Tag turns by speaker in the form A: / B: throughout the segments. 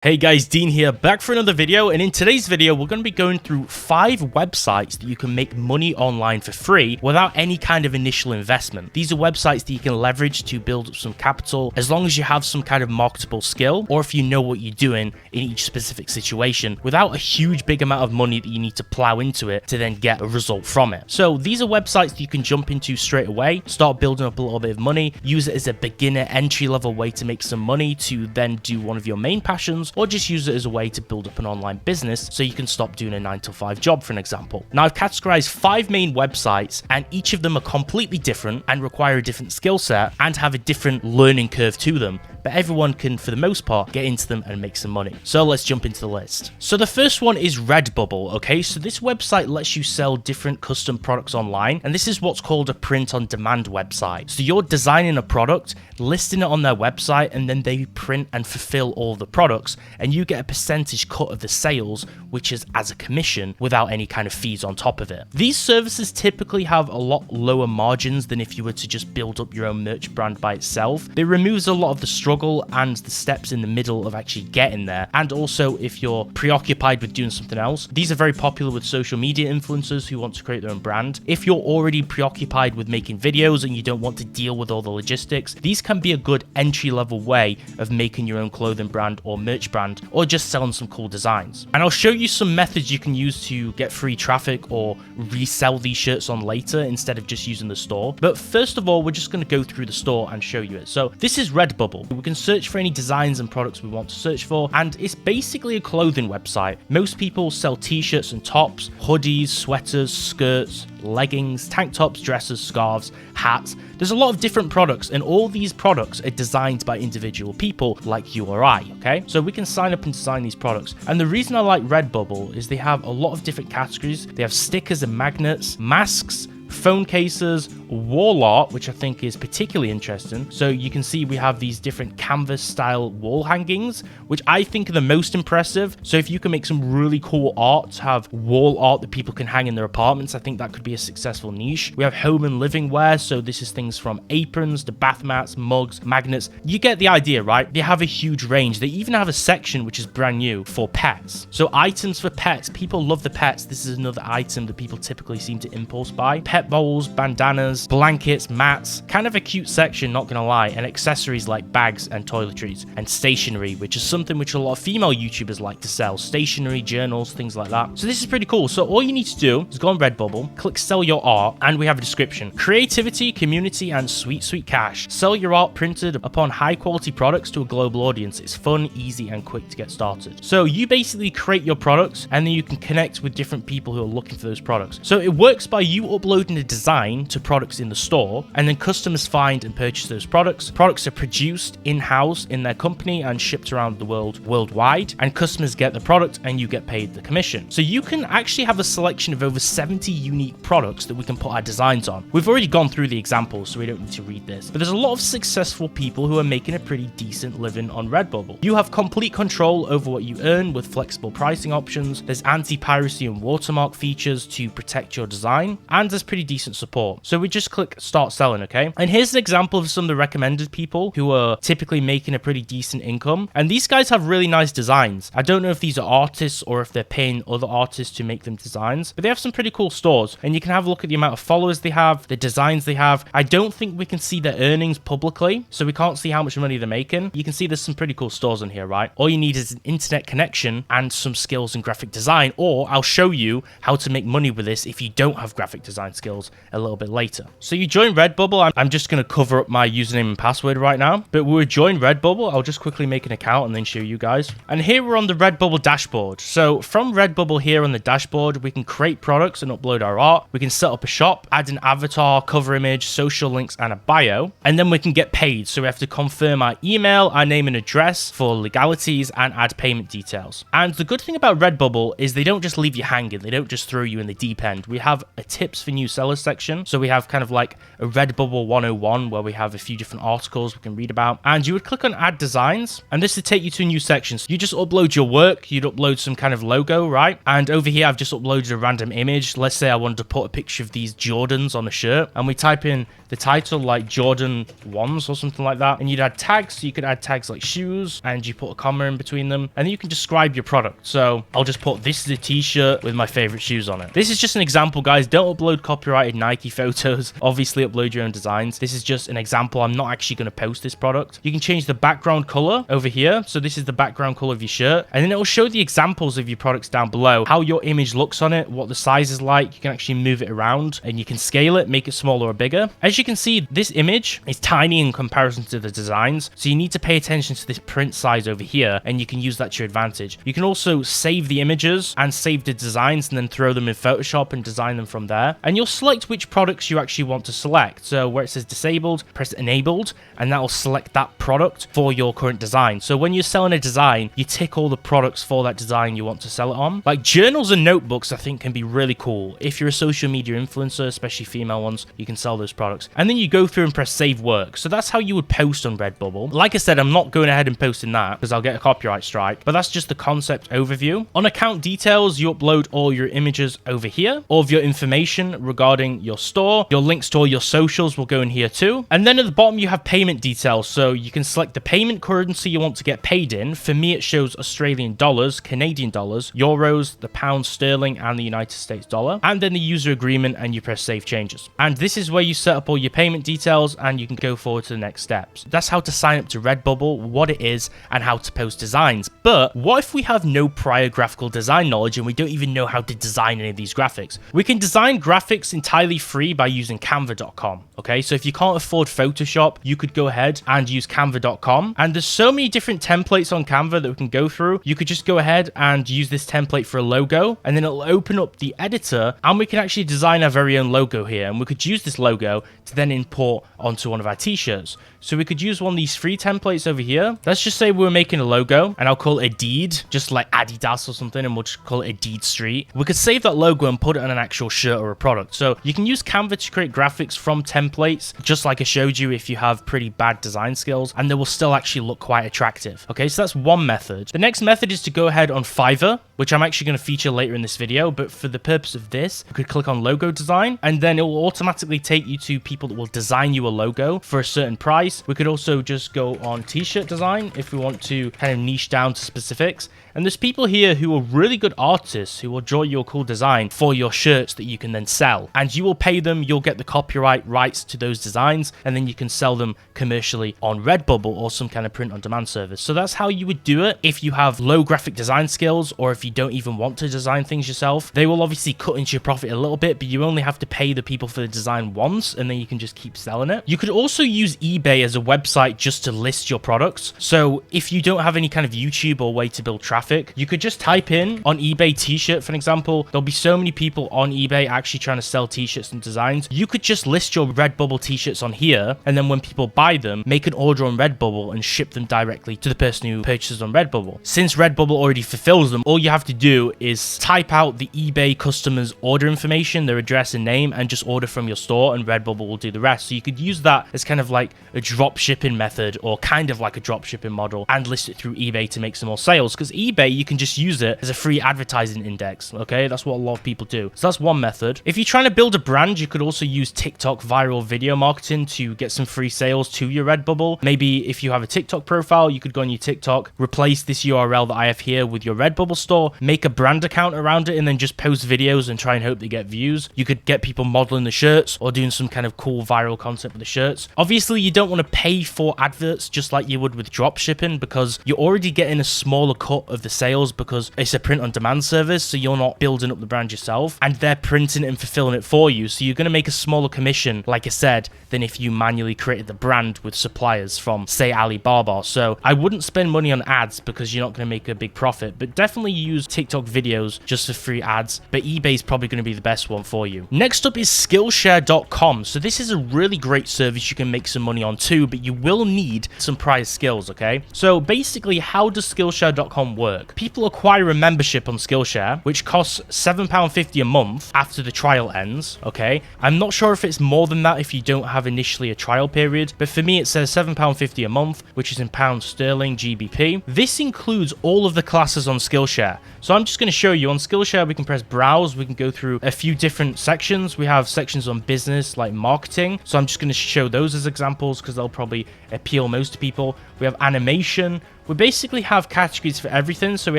A: Hey guys, Dean here, back for another video, and in today's video we're going to be going through 5 websites that you can make money online for free without any kind of initial investment. These are websites that you can leverage to build up some capital as long as you have some kind of marketable skill, or if you know what you're doing in each specific situation, without a huge big amount of money that you need to plow into it to then get a result from it. So these are websites that you can jump into straight away, start building up a little bit of money, use it as a beginner entry level way to make some money to then do one of your main passions, or just use it as a way to build up an online business so you can stop doing a 9-to-5 job, for an example. Now, I've categorized 5 main websites, and each of them are completely different and require a different skill set and have a different learning curve to them, but everyone can, for the most part, get into them and make some money. So let's jump into the list. So the first one is Redbubble, okay? So this website lets you sell different custom products online, and this is what's called a print-on-demand website. So you're designing a product, listing it on their website, and then they print and fulfill all the products, and you get a percentage cut of the sales, which is as a commission without any kind of fees on top of it. These services typically have a lot lower margins than if you were to just build up your own merch brand by itself. It removes a lot of the struggle and the steps in the middle of actually getting there. And also, if you're preoccupied with doing something else, these are very popular with social media influencers who want to create their own brand. If you're already preoccupied with making videos and you don't want to deal with all the logistics, these can be a good entry-level way of making your own clothing brand or merch brand, or just selling some cool designs. And I'll show you some methods you can use to get free traffic or resell these shirts on later instead of just using the store. But first of all, we're just going to go through the store and show you it. So this is Redbubble. We can search for any designs and products we want to search for, and it's basically a clothing website. Most people sell t-shirts and tops, hoodies, sweaters, skirts, leggings, tank tops, dresses, scarves, hats. There's a lot of different products, and all these products are designed by individual people like you or I, okay? So we can sign up and design these products. And the reason I like Redbubble is they have a lot of different categories. They have stickers and magnets, masks, phone cases, wall art, which I think is particularly interesting. So you can see we have these different canvas style wall hangings, which I think are the most impressive. So if you can make some really cool art to have wall art that people can hang in their apartments, I think that could be a successful niche. We have home and living wear. So this is things from aprons to bath mats, mugs, magnets. You get the idea, right? They have a huge range. They even have a section which is brand new for pets. So items for pets. People love the pets. This is another item that people typically seem to impulse buy. Pet bowls, bandanas, blankets, mats, kind of a cute section, not gonna lie, and accessories like bags and toiletries, and stationery, which is something which a lot of female YouTubers like to sell. Stationery, journals, things like that. So this is pretty cool. So all you need to do is go on Redbubble, click sell your art, and we have a description. Creativity, community, and sweet cash. Sell your art printed upon high quality products to a global audience. It's fun, easy, and quick to get started. So you basically create your products, and then you can connect with different people who are looking for those products. So it works by you uploading a design to products in the store, and then customers find and purchase those products. Products are produced in-house in their company and shipped around the world worldwide, and customers get the product and you get paid the commission. So you can actually have a selection of over 70 unique products that we can put our designs on. We've already gone through the examples, so we don't need to read this, but there's a lot of successful people who are making a pretty decent living on Redbubble. You have complete control over what you earn with flexible pricing options. There's anti-piracy and watermark features to protect your design, and there's pretty decent support. So we just click start selling, okay? And here's an example of some of the recommended people who are typically making a pretty decent income. And these guys have really nice designs. I don't know if these are artists or if they're paying other artists to make them designs, but they have some pretty cool stores. And you can have a look at the amount of followers they have, the designs they have. I don't think we can see their earnings publicly, so we can't see how much money they're making. You can see there's some pretty cool stores on here, right? All you need is an internet connection and some skills in graphic design, or I'll show you how to make money with this if you don't have graphic design skills a little bit later. So you join Redbubble. I'm just going to cover up my username and password right now, but we'll join Redbubble. I'll just quickly make an account and then show you guys. And here we're on the Redbubble dashboard. So from Redbubble here on the dashboard, we can create products and upload our art. We can set up a shop, add an avatar, cover image, social links, and a bio, and then we can get paid. So we have to confirm our email, our name and address for legalities, and add payment details. And the good thing about Redbubble is they don't just leave you hanging. They don't just throw you in the deep end. We have a tips for new news sellers section. So we have kind of like a Redbubble 101 where we have a few different articles we can read about. And you would click on add designs, and this would take you to a new section. So you just upload your work, you'd upload some kind of logo, right? And over here, I've just uploaded a random image. Let's say I wanted to put a picture of these Jordans on a shirt, and we type in the title like Jordan 1s or something like that. And you'd add tags. So you could add tags like shoes, and you put a comma in between them, and then you can describe your product. So I'll just put, this is a t-shirt with my favorite shoes on it. This is just an example, guys. Don't upload copyrighted Nike photos. Obviously upload your own designs. This is just an example. I'm not actually going to post this product. You can change the background color over here. So this is the background color of your shirt, and then it will show the examples of your products down below, how your image looks on it, what the size is like. You can actually move it around, and you can scale it, make it smaller or bigger. As you can see, this image is tiny in comparison to the designs, so you need to pay attention to this print size over here, and you can use that to your advantage. You can also save the images and save the designs and then throw them in Photoshop and design them from there. And you'll select which products you actually want to select. So where it says disabled, press enabled, and that will select that product for your current design. So when you're selling a design, you tick all the products for that design you want to sell it on. Like journals and notebooks, I think can be really cool. If you're a social media influencer, especially female ones, you can sell those products. And then you go through and press save work. So that's how you would post on Redbubble. Like I said, I'm not going ahead and posting that because I'll get a copyright strike, but that's just the concept overview. On account details, you upload all your images over here, all of your information regarding your store. Your links to all your socials will go in here too. And then at the bottom, you have payment details. So you can select the payment currency you want to get paid in. For me, it shows Australian dollars, Canadian dollars, euros, the pound sterling, and the United States dollar. And then the user agreement, and you press save changes. And this is where you set up all your payment details, and you can go forward to the next steps. That's how to sign up to Redbubble, what it is, and how to post designs. But what if we have no prior graphical design knowledge and we don't even know how to design any of these graphics? We can design graphics entirely free by using canva.com. Okay, so if you can't afford Photoshop, you could go ahead and use canva.com. And there's so many different templates on Canva that we can go through. You could just go ahead and use this template for a logo, and then it'll open up the editor, and we can actually design our very own logo here. And we could use this logo to then import onto one of our t-shirts. So we could use one of these free templates over here. Let's just say we're making a logo, and I'll call it Adeed, just like Adidas or something, and we'll just call it Adeed Street. We could save that logo and put it on an actual shirt or a product. So you can use Canva to create graphics from templates, just like I showed you, if you have pretty bad design skills, and they will still actually look quite attractive. Okay, so that's one method. The next method is to go ahead on Fiverr, which I'm actually going to feature later in this video, but for the purpose of this, you could click on logo design, and then it will automatically take you to people that will design you a logo for a certain price. We could also just go on t-shirt design if we want to kind of niche down to specifics. And there's people here who are really good artists who will draw you a cool design for your shirts that you can then sell. And you will pay them, you'll get the copyright rights to those designs, and then you can sell them commercially on Redbubble or some kind of print-on-demand service. So that's how you would do it if you have low graphic design skills, or if you don't even want to design things yourself. They will obviously cut into your profit a little bit, but you only have to pay the people for the design once, and then you can just keep selling it. You could also use eBay as a website just to list your products. So if you don't have any kind of YouTube or way to build traffic, you could just type in on eBay t-shirt, for example. There'll be so many people on eBay actually trying to sell t-shirts and designs. You could just list your Redbubble t-shirts on here, and then when people buy them, make an order on Redbubble and ship them directly to the person who purchases on Redbubble. Since Redbubble already fulfills them, all you have to do is type out the eBay customer's order information, their address and name, and just order from your store, and Redbubble will do the rest. So you could use that as kind of like a drop shipping method, or kind of like a drop shipping model, and list it through eBay to make some more sales, because eBay, you can just use it as a free advertising index. Okay, that's what a lot of people do. So that's one method. If you're trying to build a brand, you could also use TikTok viral video marketing to get some free sales to your Redbubble. Maybe if you have a TikTok profile, you could go on your TikTok, replace this URL that I have here with your Redbubble store, make a brand account around it, and then just post videos and try and hope they get views. You could get people modeling the shirts or doing some kind of cool viral content with the shirts. Obviously, you don't want to pay for adverts just like you would with drop shipping, because you're already getting a smaller cut of the sales because it's a print on demand service, so you're not building up the brand yourself, and they're printing it and fulfilling it for you. So you're going to make a smaller commission, like I said, than if you manually created the brand with suppliers from, say, Alibaba. So I wouldn't spend money on ads because you're not going to make a big profit, but definitely use TikTok videos just for free ads. But eBay is probably going to be the best one for you. Next up is SKILLSHARE.com. So this is a really great service you can make some money on too, but you will need some prior skills, okay? So basically, how does SKILLSHARE.com work? People acquire a membership on SKILLSHARE, which costs £7.50 a month after the trial depends, okay? I'm not sure if it's more than that if you don't have initially a trial period, but for me it says £7.50 a month, which is in pounds sterling GBP. This includes all of the classes on Skillshare. So I'm just going to show you on Skillshare. We can press browse. We can go through a few different sections. We have sections on business like marketing. So I'm just going to show those as examples because they'll probably appeal most to people. We have animation. We basically have categories for everything. So we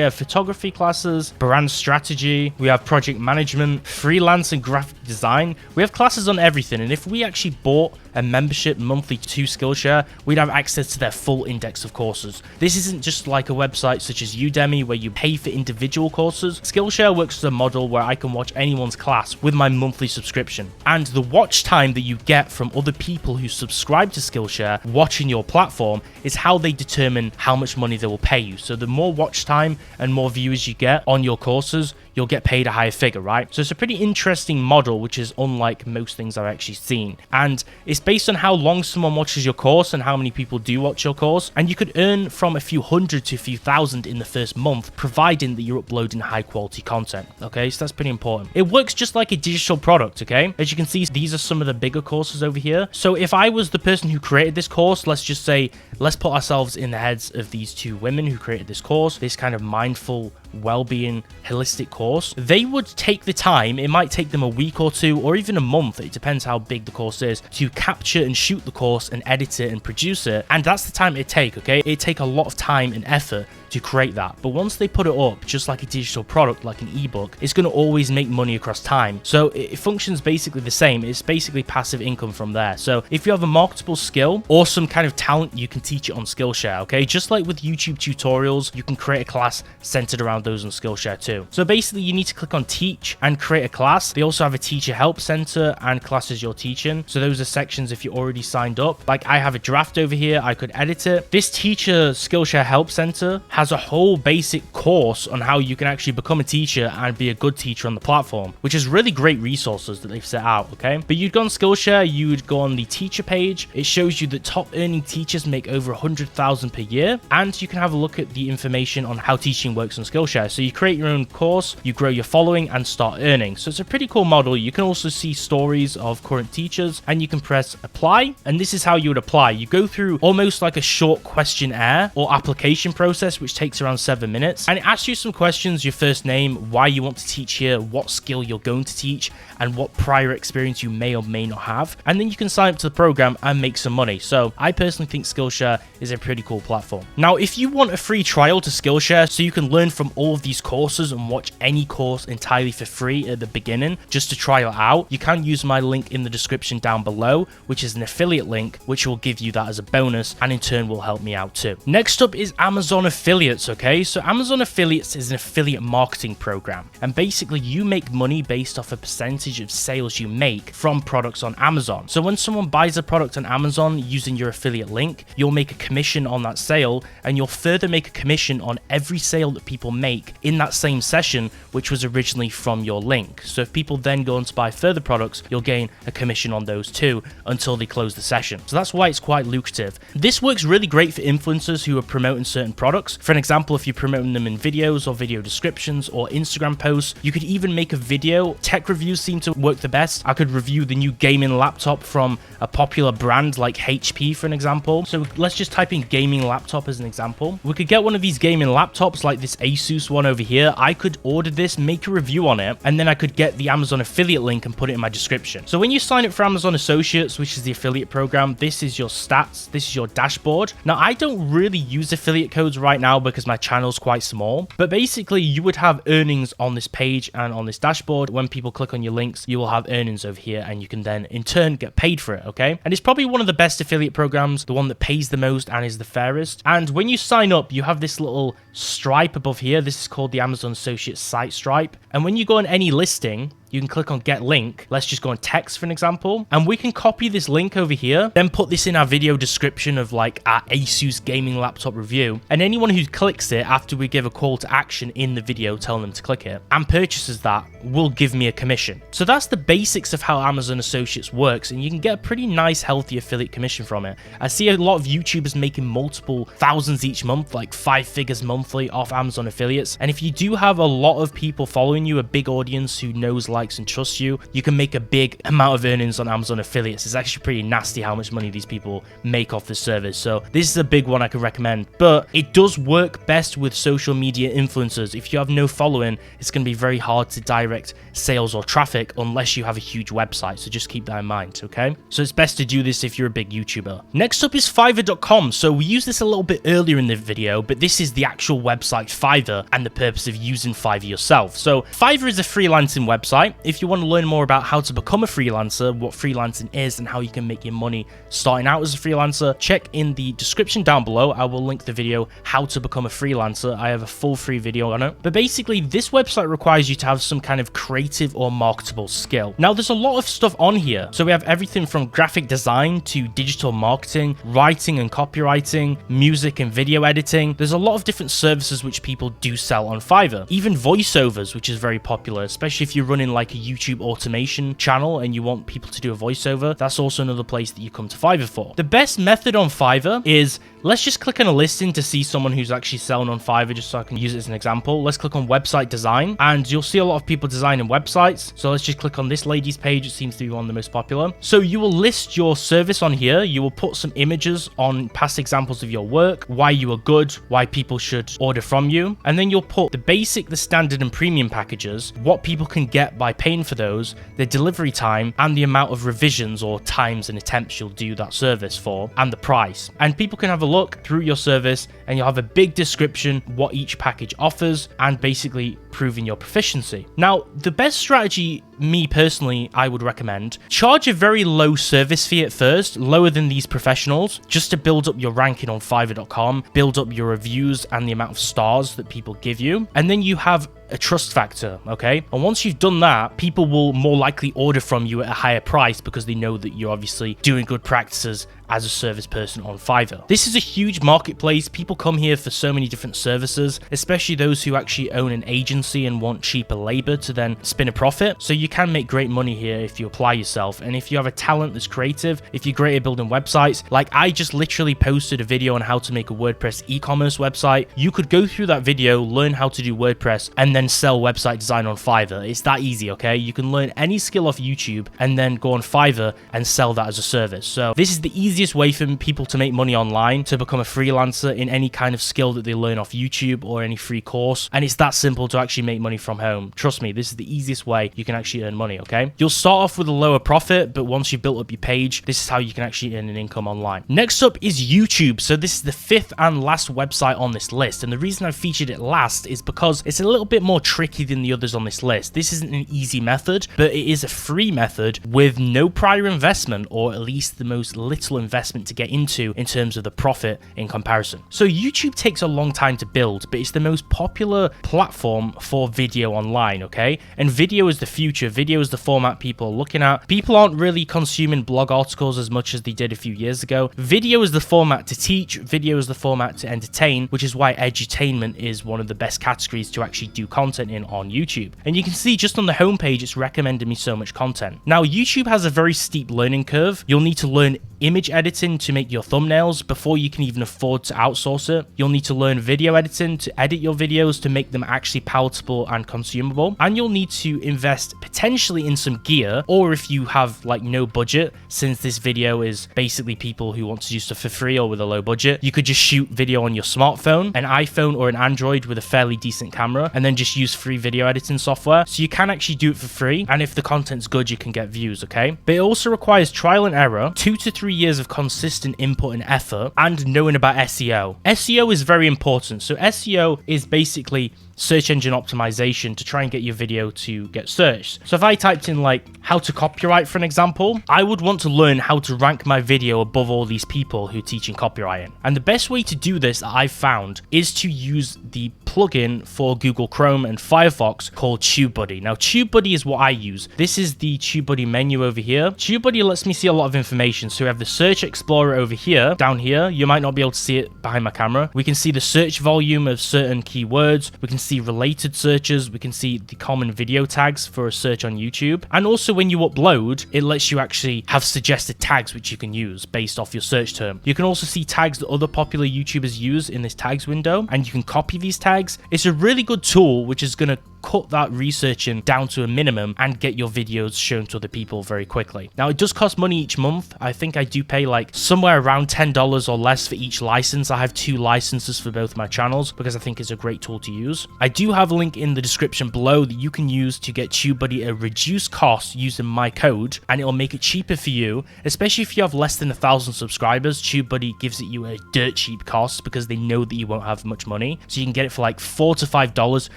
A: have photography classes, brand strategy, we have project management, freelance and graphic design. We have classes on everything. And if we actually bought a membership monthly to Skillshare, we'd have access to their full index of courses. This isn't just like a website such as Udemy where you pay for individual courses. Skillshare works as a model where I can watch anyone's class with my monthly subscription. And the watch time that you get from other people who subscribe to Skillshare watching your platform is how they determine how much money they will pay you. So the more watch time and more viewers you get on your courses, you'll get paid a higher figure, right? So it's a pretty interesting model, which is unlike most things I've actually seen. And it's based on how long someone watches your course and how many people do watch your course. And you could earn from a few hundred to a few thousand in the first month, providing that you're uploading high quality content. Okay, so that's pretty important. It works just like a digital product, okay? As you can see, these are some of the bigger courses over here. So if I was the person who created this course, let's just say, let's put ourselves in the heads of these two women who created this course, this kind of mindful well-being holistic course. They would take the time, it might take them a week or two or even a month, it depends how big the course is, to capture and shoot the course and edit it and produce it. And that's the time it'd take, okay? It'd take a lot of time and effort to create that. But once they put it up, just like a digital product, like an ebook, it's going to always make money across time. So it functions basically the same. It's basically passive income from there. So if you have a marketable skill or some kind of talent, you can teach it on Skillshare, okay? Just like with YouTube tutorials, you can create a class centered around those on Skillshare too. So basically you need to click on teach and create a class. They also have a teacher help center and classes you're teaching. So those are sections if you're already signed up. Like I have a draft over here, I could edit it. This teacher Skillshare help center has a whole basic course on how you can actually become a teacher and be a good teacher on the platform, which is really great resources that they've set out, okay? But you'd go on Skillshare, you would go on the teacher page. It shows you that top earning teachers make over 100,000 per year, and you can have a look at the information on how teaching works on Skillshare. So you create your own course, you grow your following and start earning. So it's a pretty cool model. You can also see stories of current teachers and you can press apply, and this is how you would apply. You go through almost like a short questionnaire or application process, which takes around 7 minutes, and it asks you some questions: your first name, why you want to teach here, what skill you're going to teach, and what prior experience you may or may not have. And then you can sign up to the program and make some money. So I personally think Skillshare is a pretty cool platform. Now, if you want a free trial to Skillshare so you can learn from all of these courses and watch any course entirely for free at the beginning just to try it out, you can use my link in the description down below, which is an affiliate link, which will give you that as a bonus and in turn will help me out too. Next up is Amazon Affiliates, okay? So Amazon Affiliates is an affiliate marketing program, and basically you make money based off a percentage of sales you make from products on Amazon. So when someone buys a product on Amazon using your affiliate link, you'll make a commission on that sale, and you'll further make a commission on every sale that people make in that same session, which was originally from your link. So if people then go on to buy further products, you'll gain a commission on those too until they close the session. So that's why it's quite lucrative. This works really great for influencers who are promoting certain products. For an example, if you're promoting them in videos or video descriptions or Instagram posts, you could even make a video. Tech reviews seem to work the best. I could review the new gaming laptop from a popular brand like HP, for an example. So let's just type in gaming laptop as an example. We could get one of these gaming laptops like this Asus one over here. I could order this, make a review on it, and then I could get the Amazon affiliate link and put it in my description. So when you sign up for Amazon Associates, which is the affiliate program, this is your stats, this is your dashboard. Now, I don't really use affiliate codes right now because my channel's quite small, but basically you would have earnings on this page and on this dashboard. When people click on your links, you will have earnings over here, and you can then in turn get paid for it, okay? And it's probably one of the best affiliate programs, the one that pays the most and is the fairest. And when you sign up, you have this little stripe above here. This is called the Amazon Associates site stripe. And when you go on any listing, you can click on get link. Let's just go on text for an example, and we can copy this link over here, then put this in our video description of like our Asus gaming laptop review, and anyone who clicks it after we give a call to action in the video telling them to click it and purchases that will give me a commission. So that's the basics of how Amazon Associates works, and you can get a pretty nice healthy affiliate commission from it. I see a lot of YouTubers making multiple thousands each month, like 5 figures monthly off Amazon affiliates. And if you do have a lot of people following you, a big audience who knows, like, likes, and trusts you, you can make a big amount of earnings on Amazon affiliates. It's actually pretty nasty how much money these people make off this service. So this is a big one I can recommend, but it does work best with social media influencers. If you have no following, it's going to be very hard to direct sales or traffic unless you have a huge website. So just keep that in mind, okay? So it's best to do this if you're a big YouTuber. Next up is Fiverr.com. So we used this a little bit earlier in the video, but this is the actual website Fiverr and the purpose of using Fiverr yourself. So Fiverr is a freelancing website. If you want to learn more about how to become a freelancer, what freelancing is, and how you can make your money starting out as a freelancer, check in the description down below. I will link the video how to become a freelancer. I have a full free video on it. But basically, this website requires you to have some kind of creative or marketable skill. Now, there's a lot of stuff on here. So we have everything from graphic design to digital marketing, writing and copywriting, music and video editing. There's a lot of different services which people do sell on Fiverr. Even voiceovers, which is very popular, especially if you're running like a YouTube automation channel and you want people to do a voiceover. That's also another place that you come to Fiverr for. The best method on Fiverr is, let's just click on a listing to see someone who's actually selling on Fiverr, just so I can use it as an example. Let's click on website design, and you'll see a lot of people designing websites. So let's just click on this lady's page. It seems to be one of the most popular. So you will list your service on here. You will put some images on past examples of your work, why you are good, why people should order from you. And then you'll put the basic, the standard, and premium packages, what people can get by paying for those, the delivery time, and the amount of revisions or times and attempts you'll do that service for, and the price. And people can have a look through your service, and you'll have a big description what each package offers, and basically proving your proficiency. Now, the best strategy, me personally, I would recommend, charge a very low service fee at first, lower than these professionals, just to build up your ranking on Fiverr.com, build up your reviews and the amount of stars that people give you, and then you have a trust factor, okay? And once you've done that, people will more likely order from you at a higher price because they know that you're obviously doing good practices as a service person on Fiverr. This is a huge marketplace. People come here for so many different services, especially those who actually own an agency and want cheaper labor to then spin a profit. So you can make great money here if you apply yourself. And if you have a talent that's creative, if you're great at building websites, like I just literally posted a video on how to make a WordPress e-commerce website. You could go through that video, learn how to do WordPress, and then sell website design on Fiverr. It's that easy, okay? You can learn any skill off YouTube and then go on Fiverr and sell that as a service. So this is the easiest way for people to make money online, to become a freelancer in any kind of skill that they learn off YouTube or any free course. And it's that simple to actually make money from home. Trust me, this is the easiest way you can actually earn money, okay? You'll start off with a lower profit, but once you've built up your page, this is how you can actually earn an income online. Next up is YouTube. So this is the fifth and last website on this list. And the reason I featured it last is because it's a little bit more tricky than the others on this list. This isn't an easy method, but it is a free method with no prior investment, or at least the most little investment to get into in terms of the profit in comparison. So YouTube takes a long time to build, but it's the most popular platform for video online, okay? And video is the future. Video is the format people are looking at. People aren't really consuming blog articles as much as they did a few years ago. Video is the format to teach. Video is the format to entertain, which is why edutainment is one of the best categories to actually do content in on YouTube. And you can see just on the homepage, it's recommended me so much content. Now, YouTube has a very steep learning curve. You'll need to learn image editing to make your thumbnails before you can even afford to outsource it. You'll need to learn video editing to edit your videos to make them actually palatable and consumable. And you'll need to invest potentially in some gear, or if you have like no budget, since this video is basically people who want to do stuff for free or with a low budget, you could just shoot video on your smartphone, an iPhone or an Android with a fairly decent camera, and then just use free video editing software. So you can actually do it for free, and if the content's good, you can get views, okay? But it also requires trial and error, 2 to 3 years of consistent input and effort, and knowing about SEO. SEO is very important. So SEO is basically search engine optimization to try and get your video to get searched. So if I typed in like how to copyright, for an example, I would want to learn how to rank my video above all these people who are teaching copywriting. And the best way to do this that I've found is to use the plugin for Google Chrome and Firefox called TubeBuddy. Now, TubeBuddy is what I use. This is the TubeBuddy menu over here. TubeBuddy lets me see a lot of information. So we have the search explorer over here, down here. You might not be able to see it behind my camera. We can see the search volume of certain keywords. We can see related searches. We can see the common video tags for a search on YouTube. And also when you upload, it lets you actually have suggested tags which you can use based off your search term. You can also see tags that other popular YouTubers use in this tags window, and you can copy these tags. It's a really good tool which is going to cut that researching down to a minimum and get your videos shown to other people very quickly. Now, it does cost money each month. I think I do pay like somewhere around $10 or less for each license. I have 2 licenses for both my channels because I think it's a great tool to use. I do have a link in the description below that you can use to get TubeBuddy a reduced cost using my code, and it will make it cheaper for you, especially if you have less than 1,000 subscribers. TubeBuddy gives it you a dirt cheap cost because they know that you won't have much money. So you can get it for like $4 to $5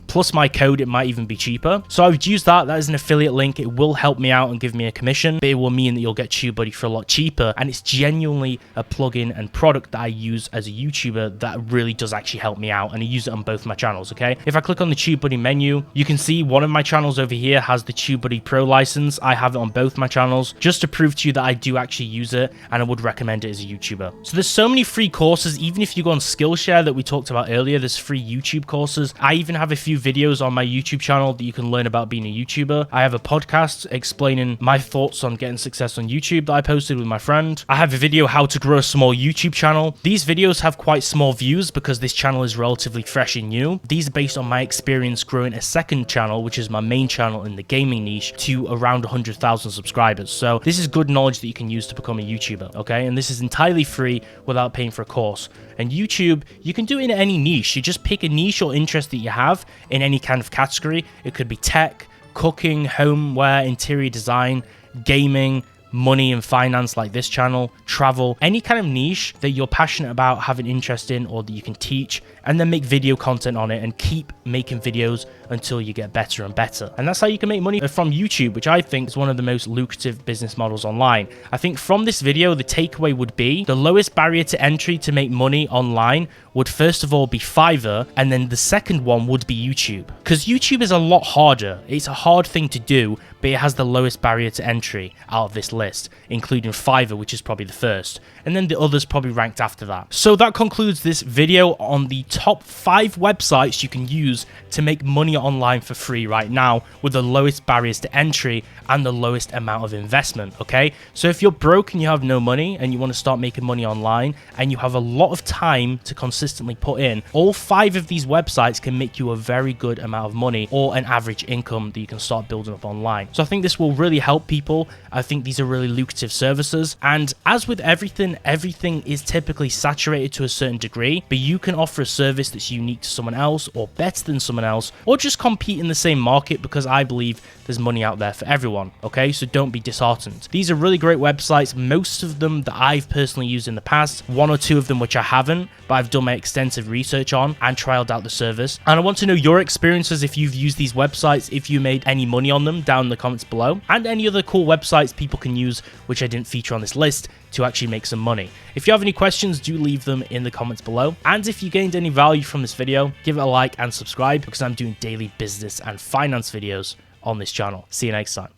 A: plus my code. It might even be cheaper. So I would use that. That is an affiliate link. It will help me out and give me a commission, but it will mean that you'll get TubeBuddy for a lot cheaper. And it's genuinely a plugin and product that I use as a YouTuber that really does actually help me out, and I use it on both my channels. Okay, if I click on the TubeBuddy menu, you can see one of my channels over here has the TubeBuddy Pro license. I have it on both my channels just to prove to you that I do actually use it, and I would recommend it as a YouTuber. So there's so many free courses. Even if you go on Skillshare that we talked about earlier, there's free YouTube courses. I even have a few videos on my YouTube channel that you can learn about being a YouTuber. I have a podcast explaining my thoughts on getting success on YouTube that I posted with my friend. I have a video how to grow a small YouTube channel. These videos have quite small views because this channel is relatively fresh and new. These are based on my experience growing a second channel, which is my main channel in the gaming niche, to around 100,000 subscribers. So this is good knowledge that you can use to become a YouTuber, okay? And this is entirely free without paying for a course. And YouTube, you can do it in any niche. You just pick a niche or interest that you have in any kind of category. It could be tech, cooking, homeware, interior design, gaming, money and finance like this channel, travel, any kind of niche that you're passionate about, have an interest in, or that you can teach, and then make video content on it and keep making videos until you get better and better. And that's how you can make money from YouTube, which I think is one of the most lucrative business models online. I think from this video, the takeaway would be the lowest barrier to entry to make money online would first of all be Fiverr, and then the second one would be YouTube. Because YouTube is a lot harder. It's a hard thing to do, but it has the lowest barrier to entry out of this list, including Fiverr, which is probably the first, and then the others probably ranked after that. So that concludes this video on the top 5 websites you can use to make money online for free right now with the lowest barriers to entry and the lowest amount of investment. Okay, so if you're broke and you have no money and you want to start making money online and you have a lot of time to consistently put in, all 5 of these websites can make you a very good amount of money or an average income that you can start building up online. So I think this will really help people. I think these are really lucrative services, and as with everything is typically saturated to a certain degree, but you can offer a service that's unique to someone else or better than someone else, or just compete in the same market, because I believe there's money out there for everyone. Okay, so don't be disheartened. These are really great websites, most of them that I've personally used in the past, 1 or 2 of them which I haven't, but I've done my extensive research on and trialed out the service. And I want to know your experiences, if you've used these websites, if you made any money on them, down in the comments below, and any other cool websites people can use which I didn't feature on this list to actually make some money. If you have any questions, do leave them in the comments below. And if you gained any value from this video, give it a like and subscribe, because I'm doing daily business and finance videos on this channel. See you next time.